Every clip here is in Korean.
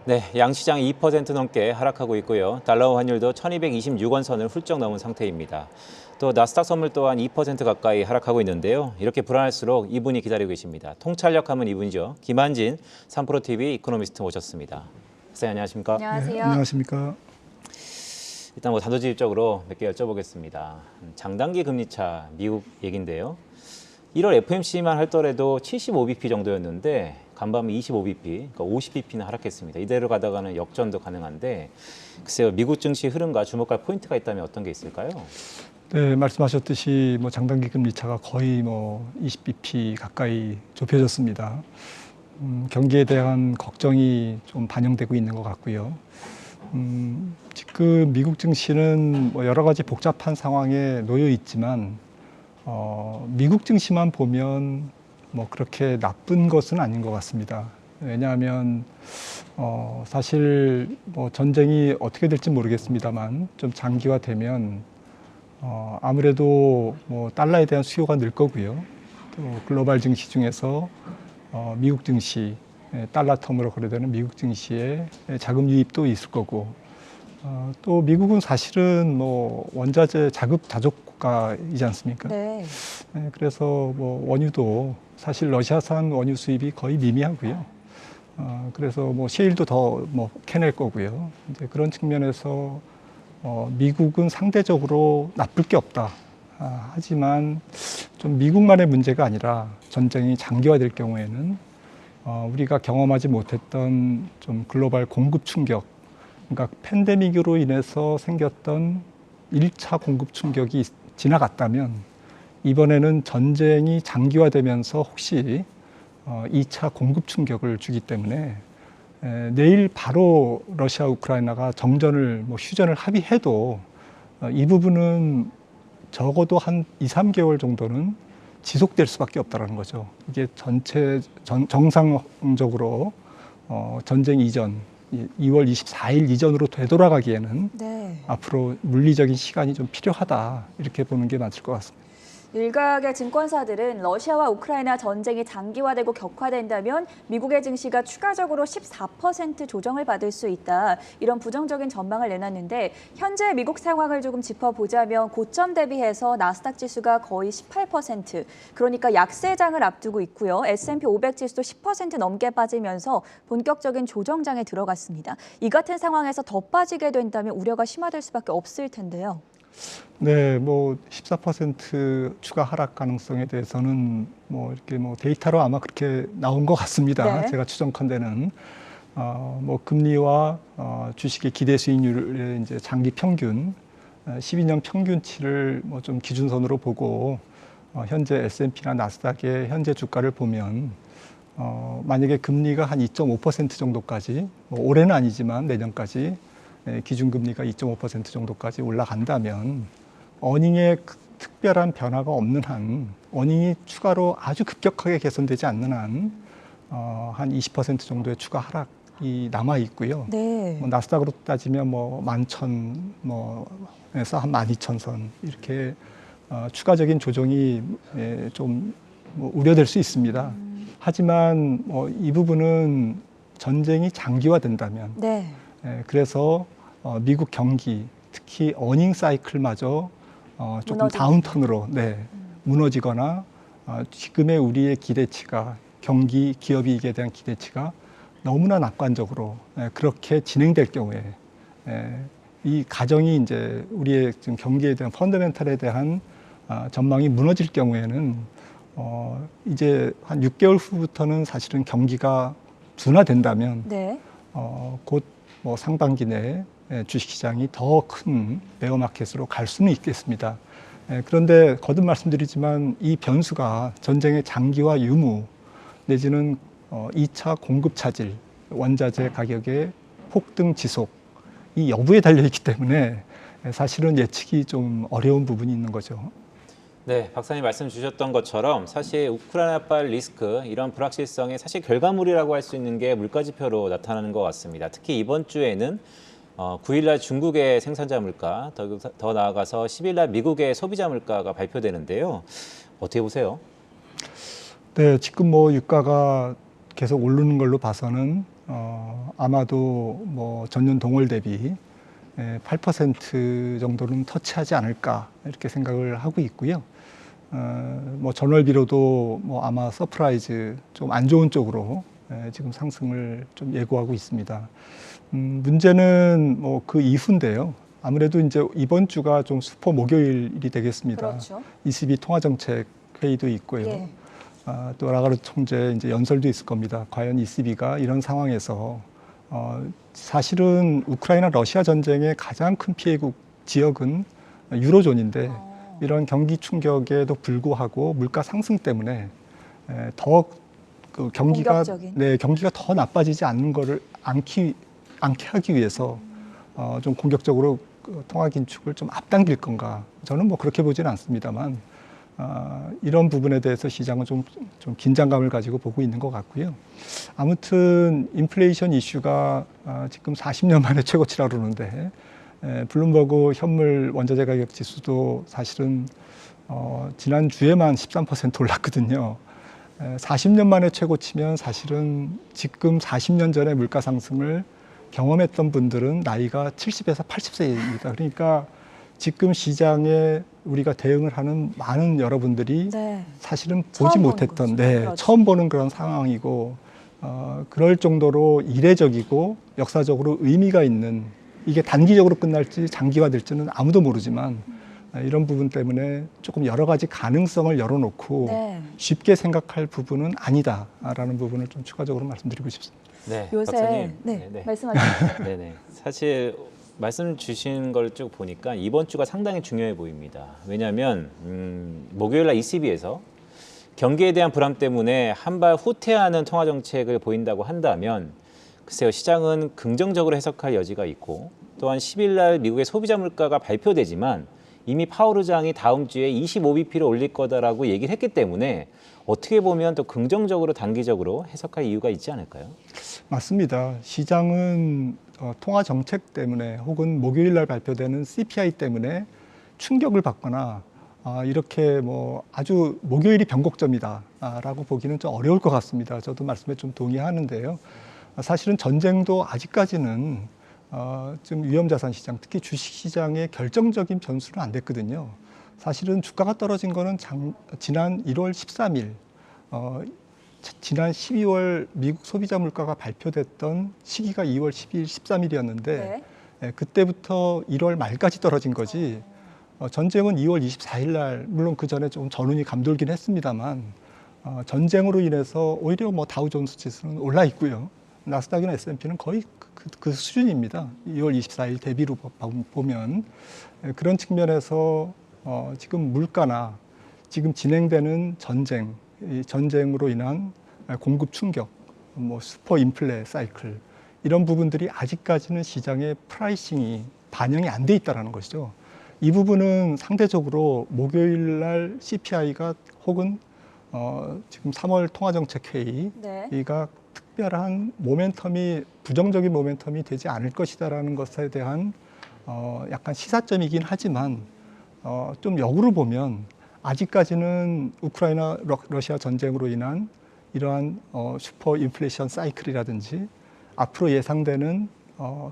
네, 양시장이 2% 넘게 하락하고 있고요. 달러 환율도 1226원 선을 훌쩍 넘은 상태입니다. 또 나스닥 선물 또한 2% 가까이 하락하고 있는데요. 이렇게 불안할수록 이분이 기다리고 계십니다. 통찰력 하면 이분이죠. 김한진 3프로TV 이코노미스트 모셨습니다. 선생님 안녕하십니까? 안녕하세요. 네, 안녕하십니까? 일단 단도직입적으로 몇 개 여쭤보겠습니다. 장단기 금리차 미국 얘긴데요. 1월 FOMC만 하더라도 75bp 정도였는데 간밤에 25bp, 그러니까 50bp는 하락했습니다. 이대로 가다가는 역전도 가능한데 글쎄요, 미국 증시 흐름과 주목할 포인트가 있다면 어떤 게 있을까요? 네, 말씀하셨듯이 장단기 금리 차가 거의 20bp 가까이 좁혀졌습니다. 경기에 대한 걱정이 좀 반영되고 있는 것 같고요. 지금 미국 증시는 여러 가지 복잡한 상황에 놓여 있지만 미국 증시만 보면 그렇게 나쁜 것은 아닌 것 같습니다. 왜냐하면 사실 전쟁이 어떻게 될지 모르겠습니다만 좀 장기화되면 아무래도 달러에 대한 수요가 늘 거고요. 또 글로벌 증시 중에서 미국 증시, 달러 텀으로 거래되는 미국 증시에 자금 유입도 있을 거고, 또 미국은 사실은 원자재 자급 다족 국가이지 않습니까? 네. 그래서 원유도 사실 러시아산 원유 수입이 거의 미미하고요. 그래서 셰일도 더 캐낼 거고요. 이제 그런 측면에서 미국은 상대적으로 나쁠 게 없다. 하지만 좀 미국만의 문제가 아니라 전쟁이 장기화될 경우에는 우리가 경험하지 못했던 좀 글로벌 공급 충격, 그러니까 팬데믹으로 인해서 생겼던 1차 공급 충격이 지나갔다면 이번에는 전쟁이 장기화되면서 혹시 2차 공급 충격을 주기 때문에 내일 바로 러시아 우크라이나가 정전을 휴전을 합의해도 이 부분은 적어도 한 2, 3개월 정도는 지속될 수밖에 없다는 거죠. 이게 전체 정상적으로 전쟁 이전 2월 24일 이전으로 되돌아가기에는 네. 앞으로 물리적인 시간이 좀 필요하다 이렇게 보는 게 맞을 것 같습니다. 일각의 증권사들은 러시아와 우크라이나 전쟁이 장기화되고 격화된다면 미국의 증시가 추가적으로 14% 조정을 받을 수 있다. 이런 부정적인 전망을 내놨는데 현재 미국 상황을 조금 짚어보자면 고점 대비해서 나스닥 지수가 거의 18%, 그러니까 약세장을 앞두고 있고요. S&P 500 지수도 10% 넘게 빠지면서 본격적인 조정장에 들어갔습니다. 이 같은 상황에서 더 빠지게 된다면 우려가 심화될 수밖에 없을 텐데요. 네, 14% 추가 하락 가능성에 대해서는 이렇게 데이터로 아마 그렇게 나온 것 같습니다. 네. 제가 추정컨대는 금리와 주식의 기대 수익률의 이제 장기 평균, 12년 평균치를 좀 기준선으로 보고 현재 S&P나 나스닥의 현재 주가를 보면 만약에 금리가 한 2.5% 정도까지, 올해는 아니지만 내년까지 기준금리가 2.5% 정도까지 올라간다면 어닝에 특별한 변화가 없는 한, 어닝이 추가로 아주 급격하게 개선되지 않는 한, 한 20% 정도의 추가 하락이 남아 있고요. 네. 나스닥으로 따지면 11,000에서 한 12,000선 이렇게 추가적인 조정이 좀 우려될 수 있습니다. 하지만 이 부분은 전쟁이 장기화된다면, 네. 그래서 미국 경기, 특히 어닝 사이클마저 조금 무너진다. 다운턴으로 무너지거나 지금의 우리의 기대치가 경기, 기업이익에 대한 기대치가 너무나 낙관적으로 그렇게 진행될 경우에 이 가정이 이제 우리의 지금 경기에 대한 펀더멘털에 대한 전망이 무너질 경우에는 이제 한 6개월 후부터는 사실은 경기가 둔화된다면 네. 곧 상반기 내에 주식시장이 더 큰 베어마켓으로 갈 수는 있겠습니다. 그런데 거듭 말씀드리지만 이 변수가 전쟁의 장기화 유무 내지는 2차 공급 차질, 원자재 가격의 폭등 지속, 이 여부에 달려있기 때문에 사실은 예측이 좀 어려운 부분이 있는 거죠. 네, 박사님 말씀 주셨던 것처럼 사실 우크라이나발 리스크, 이런 불확실성의 사실 결과물이라고 할 수 있는 게 물가지표로 나타나는 것 같습니다. 특히 이번 주에는 9일날 중국의 생산자 물가, 더 나아가서 10일날 미국의 소비자 물가가 발표되는데요. 어떻게 보세요? 네, 지금 유가가 계속 오르는 걸로 봐서는 아마도 뭐 전년 동월 대비 8% 정도는 터치하지 않을까 이렇게 생각을 하고 있고요. 뭐 전월비로도 뭐 아마 서프라이즈 좀 안 좋은 쪽으로 지금 상승을 좀 예고하고 있습니다. 문제는 뭐 그 이후인데요. 아무래도 이제 이번 주가 좀 슈퍼 목요일이 되겠습니다. 그렇죠. ECB 통화정책 회의도 있고요. 예. 또 라가르드 총재 이제 연설도 있을 겁니다. 과연 ECB가 이런 상황에서 사실은 우크라이나 러시아 전쟁의 가장 큰 피해국 지역은 유로존인데 이런 경기 충격에도 불구하고 물가 상승 때문에 더 그 경기가 공격적인. 경기가 더 나빠지지 않는 거를 않게 하기 위해서 좀 공격적으로 그 통화 긴축을 좀 앞당길 건가? 저는 뭐 그렇게 보지는 않습니다만 이런 부분에 대해서 시장은 좀 긴장감을 가지고 보고 있는 것 같고요. 아무튼 인플레이션 이슈가 지금 40년 만에 최고치라 그러는데 블룸버그 현물 원자재 가격 지수도 사실은 지난 주에만 13% 올랐거든요. 40년 만에 최고치면 사실은 지금 40년 전에 물가 상승을 경험했던 분들은 나이가 70에서 80세입니다. 그러니까 지금 시장에 우리가 대응을 하는 많은 여러분들이 네. 사실은 처음 보지 보는 못했던, 거죠. 그렇죠. 처음 보는 그런 상황이고, 그럴 정도로 이례적이고 역사적으로 의미가 있는, 이게 단기적으로 끝날지 장기화될지는 아무도 모르지만 이런 부분 때문에 조금 여러 가지 가능성을 열어놓고 네. 쉽게 생각할 부분은 아니다라는 부분을 좀 추가적으로 말씀드리고 싶습니다. 네, 요새 박사님. 네, 말씀하세요. 네네. 사실 말씀 주신 걸 쭉 보니까 이번 주가 상당히 중요해 보입니다. 왜냐하면 목요일 날 ECB에서 경기에 대한 불안 때문에 한 발 후퇴하는 통화 정책을 보인다고 한다면 글쎄요, 시장은 긍정적으로 해석할 여지가 있고 또한 10일 날 미국의 소비자 물가가 발표되지만 이미 파월 의장이 다음 주에 25bp를 올릴 거다라고 얘기를 했기 때문에 어떻게 보면 또 긍정적으로 단기적으로 해석할 이유가 있지 않을까요? 맞습니다. 시장은 통화 정책 때문에 혹은 목요일 날 발표되는 CPI 때문에 충격을 받거나 이렇게 뭐 아주 목요일이 변곡점이다라고 보기는 좀 어려울 것 같습니다. 저도 말씀에 좀 동의하는데요. 사실은 전쟁도 아직까지는 좀 위험자산 시장, 특히 주식 시장의 결정적인 변수는 안 됐거든요. 사실은 주가가 떨어진 거는 지난 1월 13일, 지난 12월 미국 소비자 물가가 발표됐던 시기가 2월 12일, 13일이었는데 그때부터 1월 말까지 떨어진 거지. 전쟁은 2월 24일 날, 물론 그 전에 좀 전운이 감돌긴 했습니다만 전쟁으로 인해서 오히려 뭐 다우존스 지수는 올라 있고요. 나스닥이나 S&P는 거의 그 수준입니다. 2월 24일 대비로 보면 그런 측면에서 지금 물가나 지금 진행되는 전쟁, 이 전쟁으로 인한 공급 충격, 뭐 슈퍼 인플레 사이클 이런 부분들이 아직까지는 시장의 프라이싱이 반영이 안 돼 있다라는 것이죠. 이 부분은 상대적으로 목요일 날 CPI가 혹은 지금 3월 통화정책회의가 특별한 모멘텀이 부정적인 모멘텀이 되지 않을 것이다라는 것에 대한 약간 시사점이긴 하지만 좀 역으로 보면 아직까지는 우크라이나 러시아 전쟁으로 인한 이러한 슈퍼 인플레이션 사이클이라든지 앞으로 예상되는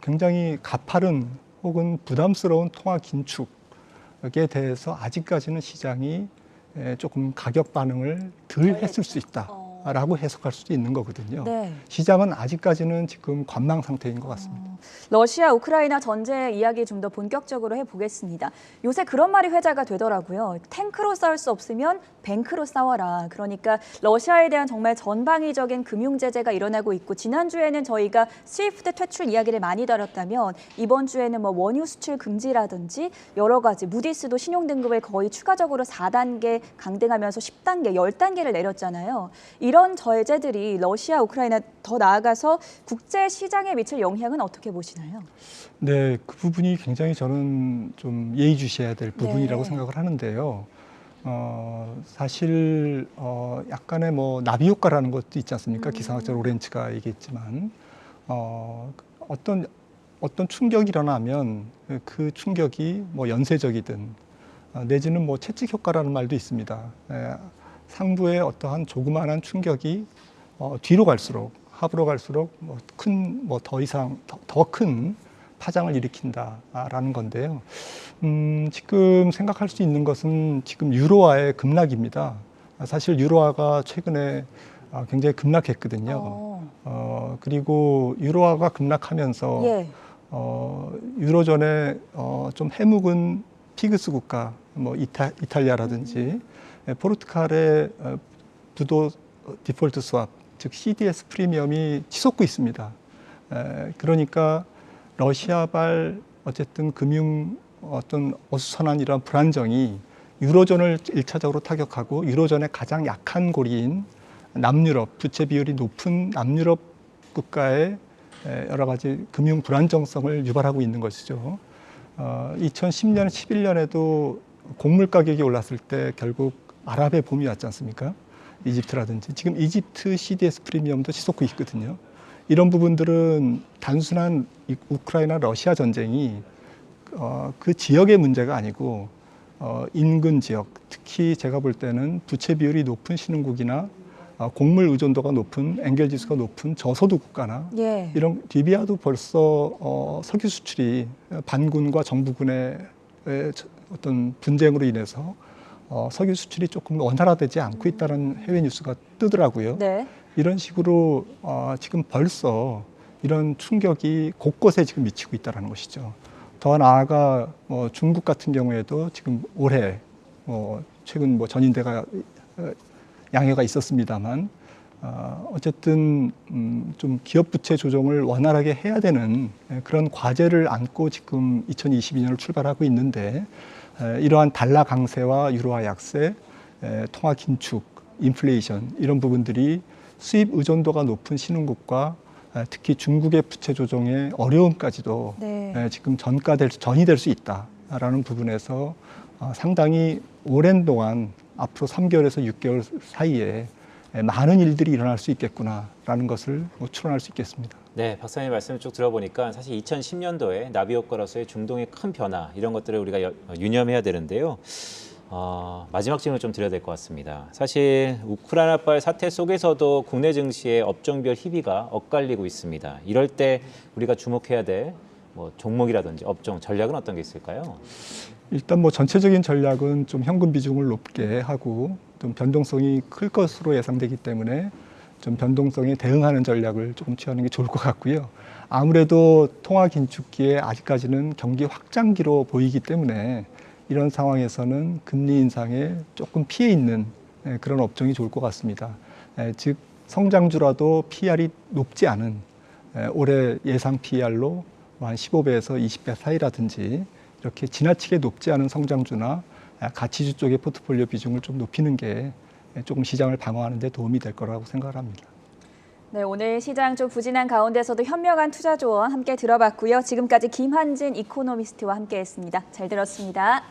굉장히 가파른 혹은 부담스러운 통화 긴축에 대해서 아직까지는 시장이 조금 가격 반응을 덜 했을 수 있다라고 해석할 수도 있는 거거든요. 네. 시장은 아직까지는 지금 관망 상태인 것 같습니다. 러시아 우크라이나 전쟁 이야기 좀 더 본격적으로 해보겠습니다. 요새 그런 말이 회자가 되더라고요. 탱크로 싸울 수 없으면 뱅크로 싸워라. 그러니까 러시아에 대한 정말 전방위적인 금융 제재가 일어나고 있고 지난주에는 저희가 스위프트 퇴출 이야기를 많이 다뤘다면 이번 주에는 뭐 원유 수출 금지라든지 여러 가지 무디스도 신용 등급을 거의 추가적으로 4단계 강등하면서 10단계, 10단계를 내렸잖아요. 이런 제재들이 러시아, 우크라이나 더 나아가서 국제 시장에 미칠 영향은 어떻게 보시나요? 네, 그 부분이 굉장히 저는 좀 예의주시해야 될 부분이라고 생각을 하는데요. 사실 약간의 뭐 나비 효과라는 것도 있지 않습니까? 기상학자 로렌츠가 얘기했지만 어떤 충격이 일어나면 그 충격이 뭐 연쇄적이든 내지는 뭐 채찍 효과라는 말도 있습니다. 상부의 어떠한 조그마한 충격이 뒤로 갈수록 하부로 갈수록 더 이상 더 큰 파장을 일으킨다라는 건데요. 지금 생각할 수 있는 것은 지금 유로화의 급락입니다. 사실 유로화가 최근에 굉장히 급락했거든요. 그리고 유로화가 급락하면서 예. 유로존의 좀 해묵은 피그스 국가, 이탈리아라든지 포르투갈의 부도 디폴트 스왑, 즉 CDS 프리미엄이 치솟고 있습니다. 그러니까 러시아발 어쨌든 금융 어떤 어수선한 이런 불안정이 유로존을 1차적으로 타격하고 유로존의 가장 약한 고리인 남유럽, 부채 비율이 높은 남유럽 국가의 여러 가지 금융 불안정성을 유발하고 있는 것이죠. 2010년, 11년에도 곡물 가격이 올랐을 때 결국 아랍의 봄이 왔지 않습니까? 이집트라든지 지금 이집트 CDS 프리미엄도 치솟고 있거든요. 이런 부분들은 단순한 우크라이나 러시아 전쟁이 그 지역의 문제가 아니고 인근 지역, 특히 제가 볼 때는 부채 비율이 높은 신흥국이나 곡물 의존도가 높은 엔겔 지수가 높은 저소득 국가나 예. 이런 리비아도 벌써 석유 수출이 반군과 정부군의 어떤 분쟁으로 인해서 석유 수출이 조금 원활화되지 않고 있다는 해외 뉴스가 뜨더라고요. 네. 이런 식으로 지금 벌써 이런 충격이 곳곳에 지금 미치고 있다는 것이죠. 더 나아가 중국 같은 경우에도 지금 올해 최근 전인대가 양해가 있었습니다만 어쨌든 좀 기업 부채 조정을 원활하게 해야 되는 그런 과제를 안고 지금 2022년을 출발하고 있는데 이러한 달러 강세와 유로화 약세, 통화 긴축, 인플레이션 이런 부분들이 수입 의존도가 높은 신흥국과 특히 중국의 부채 조정의 어려움까지도 네. 지금 전이 될 수 있다라는 부분에서 상당히 오랜 동안 앞으로 3개월에서 6개월 사이에 많은 일들이 일어날 수 있겠구나라는 것을 추론할 수 있겠습니다. 네, 박사님 말씀을 쭉 들어보니까 사실 2010년도에 나비 효과로서의 중동의 큰 변화 이런 것들을 우리가 유념해야 되는데요. 마지막 질문을 좀 드려야 될 것 같습니다. 사실 우크라이나발 사태 속에서도 국내 증시의 업종별 희비가 엇갈리고 있습니다. 이럴 때 우리가 주목해야 될 종목이라든지 업종, 전략은 어떤 게 있을까요? 일단 전체적인 전략은 좀 현금 비중을 높게 하고 좀 변동성이 클 것으로 예상되기 때문에 좀 변동성에 대응하는 전략을 조금 취하는 게 좋을 것 같고요. 아무래도 통화 긴축기에 아직까지는 경기 확장기로 보이기 때문에 이런 상황에서는 금리 인상에 조금 피해 있는 그런 업종이 좋을 것 같습니다. 즉 성장주라도 PR이 높지 않은 올해 예상 PR로 한 15배에서 20배 사이라든지 이렇게 지나치게 높지 않은 성장주나 가치주 쪽의 포트폴리오 비중을 좀 높이는 게 조금 시장을 방어하는 데 도움이 될 거라고 생각을 합니다. 네, 오늘 시장 좀 부진한 가운데서도 현명한 투자 조언 함께 들어봤고요. 지금까지 김한진 이코노미스트와 함께했습니다. 잘 들었습니다.